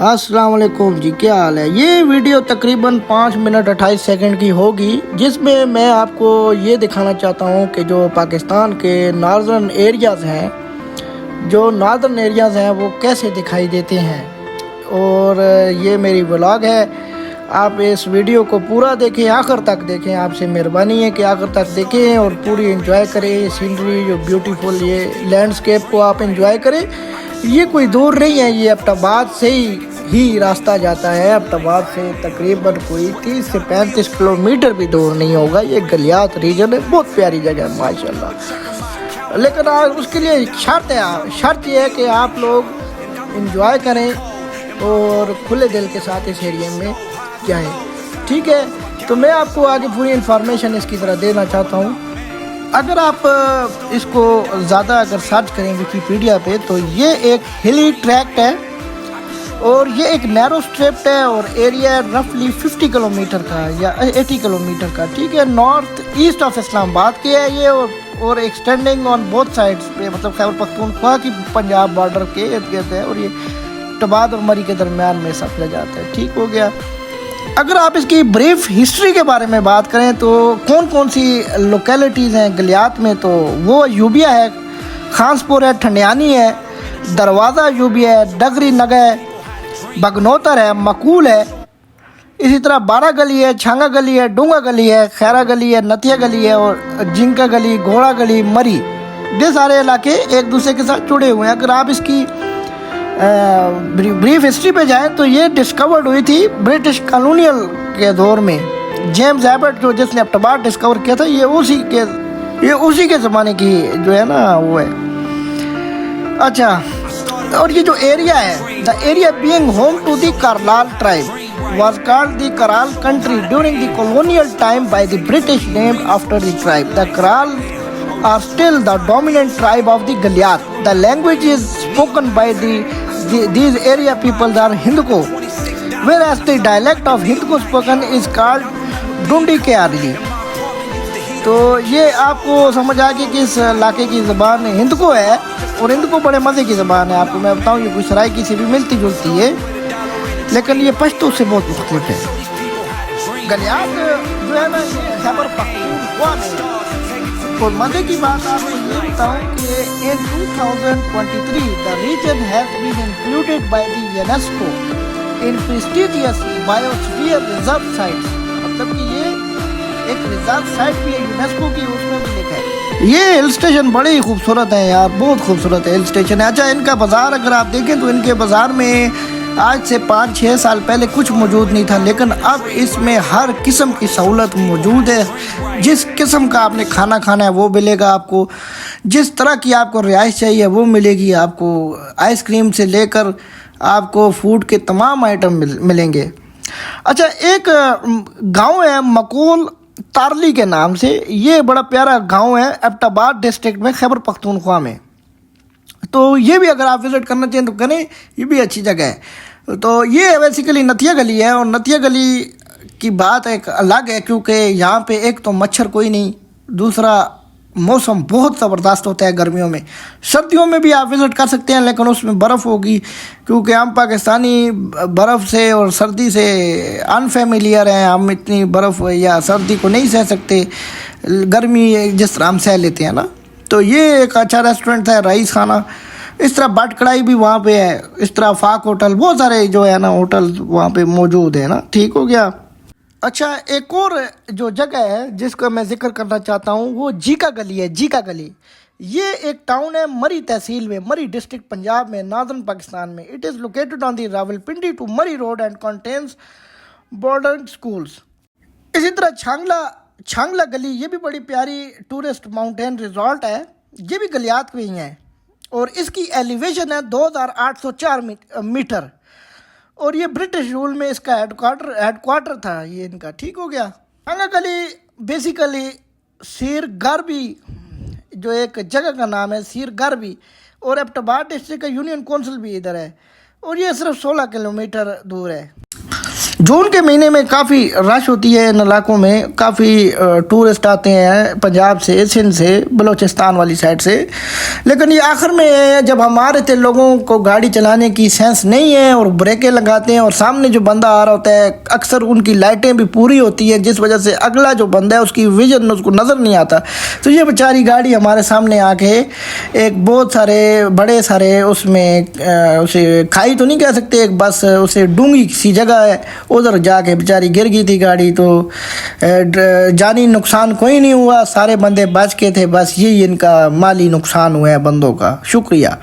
अस्सलाम वालेकुम जी, क्या हाल है। ये वीडियो तकरीबन 5 मिनट 28 सेकंड की होगी, जिसमें मैं आपको ये दिखाना चाहता हूँ कि जो पाकिस्तान के नॉर्दर्न एरियाज़ हैं वो कैसे दिखाई देते हैं। और ये मेरी व्लॉग है। आप इस वीडियो को पूरा देखें, आखिर तक देखें। आपसे मेहरबानी है कि आखिर तक देखें और पूरी एंजॉय करें। सीनरी जो ब्यूटीफुल ये लैंडस्केप को आप एंजॉय करें। ये कोई दूर नहीं है, ये एबटाबाद से ही रास्ता जाता है। एबटाबाद से तकरीबन कोई 30 से 35 किलोमीटर भी दूर नहीं होगा। ये गलियात रीजन है, बहुत प्यारी जगह है माशाल्लाह। लेकिन आज उसके लिए शर्त ये है कि आप लोग एंजॉय करें और खुले दिल के साथ इस एरिया में जाएं, ठीक है। तो मैं आपको आगे पूरी इन्फॉर्मेशन इसकी तरह देना चाहता हूँ। अगर आप इसको ज़्यादा अगर सर्च करें विकीपीडिया पे, तो ये एक हिली ट्रैक्ट है और ये एक नैरो स्ट्रिप है और एरिया रफली 50 किलोमीटर का या 80 किलोमीटर का, ठीक है। नॉर्थ ईस्ट ऑफ इस्लामाबाद के है ये और एक्सटेंडिंग ऑन बोथ साइड्स पे, मतलब खैबर पख्तूनख्वा की पंजाब बॉर्डर के इर्द गिर्द है और ये एबटाबाद और मरी के दरमियान में सफला जाता है, ठीक हो गया। अगर आप इसकी ब्रीफ हिस्ट्री के बारे में बात करें तो कौन कौन सी लोकेलिटीज़ हैं गलियात में, तो वो यूबिया है, खानसपुर है, ठंडियानी है, दरवाज़ा यूबिया है, डगरी नगा है, बगनोतर है, मकूल है, इसी तरह बारा गली है, छांगा गली है, डूंगा गली है, खैरा गली है, नतिया गली है और जिंका गली, घोड़ा गली, मरी। ये सारे इलाके एक दूसरे के साथ जुड़े हुए हैं। अगर आप इसकी ब्रीफ हिस्ट्री पे जाएं तो ये डिस्कवर्ड हुई थी ब्रिटिश कॉलोनियल के दौर में। जेम्स एबर्ट जो जिसने एबटाबाद डिस्कवर किया था, ये उसी के ज़माने की जो है ना वो है। अच्छा, और ये जो एरिया है, the area being home to the Karlal tribe was called the Karal country during the colonial time by the British named after the tribe. The Karal are still the dominant tribe of the Galyat. The language is spoken by these area people are Hindko, whereas the dialect of Hindko spoken is called Dundi Kyarli. तो ये आपको समझ आ गया कि इस इलाके की ज़बान हिंदको है और हिंदको बड़े मज़े की ज़बान है। आपको मैं बताऊँ, ये कोई सराइकी से भी मिलती जुलती है, लेकिन ये पश्तो से बहुत मुख्तलिफ है। गलियात जो है ना, ये खैबर पख्तूनख्वा में। और मज़े की बात आपको ये बताऊँ कि in 2023 the region has been included by the UNESCO in prestigious biosphere reserve sites. मतलब कि ये एक रिजर्व साइट भी है यूनेस्को की, उसमें भी लिखा है। ये हिल स्टेशन बड़े ही खूबसूरत है यार, बहुत खूबसूरत है हिल स्टेशन है। अच्छा, इनका बाज़ार अगर आप देखें तो इनके बाज़ार में आज से 5-6 साल पहले कुछ मौजूद नहीं था, लेकिन अब इसमें हर किस्म की सहूलत मौजूद है। जिस किस्म का आपने खाना खाना है वो मिलेगा आपको, जिस तरह की आपको रिहाइश चाहिए वो मिलेगी आपको। आइसक्रीम से लेकर आपको फूड के तमाम आइटम मिलेंगे। अच्छा, एक गांव है मकूल तारली के नाम से, ये बड़ा प्यारा गांव है एबटाबाद डिस्ट्रिक्ट में, खैबर पख्तूनख्वा में। तो ये भी अगर आप विज़िट करना चाहें तो करें, ये भी अच्छी जगह है। तो ये बेसिकली नतिया गली है और नतिया गली की बात एक अलग है, क्योंकि यहाँ पे एक तो मच्छर कोई नहीं, दूसरा मौसम बहुत ज़बरदस्त होता है गर्मियों में। सर्दियों में भी आप विज़िट कर सकते हैं, लेकिन उसमें बर्फ़ होगी, क्योंकि हम पाकिस्तानी बर्फ़ से और सर्दी से अनफेमिलियर हैं। हम इतनी बर्फ़ या सर्दी को नहीं सह सकते, गर्मी जिस तरह हम सह लेते हैं ना। तो ये एक अच्छा रेस्टोरेंट है, रईस खाना। इस तरह बट कढ़ाई भी वहाँ पे है, इस तरह फाक होटल, बहुत सारे जो है ना होटल वहाँ पे मौजूद है ना, ठीक हो गया। अच्छा, एक और जो जगह है जिसका मैं जिक्र करना चाहता हूँ वो जीका गली है। जीका गली ये एक टाउन है मरी तहसील में, मरी डिस्ट्रिक्ट पंजाब में, नॉर्दर्न पाकिस्तान में। It is located on the Rawalpindi to Murree road and contains modern schools. इसी तरह छांगला गली, ये भी बड़ी प्यारी टूरिस्ट माउंटेन रिजॉर्ट है, ये भी गलियात में ही है और इसकी एलिवेशन है 2804 मीटर और ये ब्रिटिश रूल में इसका हेडक्वार्टर था ये इनका, ठीक हो गया। छांगा गली बेसिकली सीर गारबी, जो एक जगह का नाम है सीर गारबी, और एबटाबाद डिस्ट्रिक्ट का यूनियन काउंसिल भी इधर है और ये सिर्फ 16 किलोमीटर दूर है। जून के महीने में काफ़ी रश होती है इन इलाकों में, काफ़ी टूरिस्ट आते हैं पंजाब से, सिंध से, बलूचिस्तान वाली साइड से। लेकिन ये आखिर में जब हम आ रहे थे, लोगों को गाड़ी चलाने की सेंस नहीं है और ब्रेकें लगाते हैं, और सामने जो बंदा आ रहा होता है अक्सर उनकी लाइटें भी पूरी होती हैं, जिस वजह से अगला जो बंदा है उसकी विजन उसको नज़र नहीं आता। तो ये बेचारी गाड़ी हमारे सामने आके एक बहुत सारे बड़े सारे उसमें उसे खाई तो नहीं कह सकते, एक बस उसे डूंगी सी जगह है, उधर जाके बेचारी गिर गई थी गाड़ी। तो जानी नुकसान कोई नहीं हुआ, सारे बंदे बच के थे, बस यही इनका माली नुकसान हुआ है बंदों का। शुक्रिया।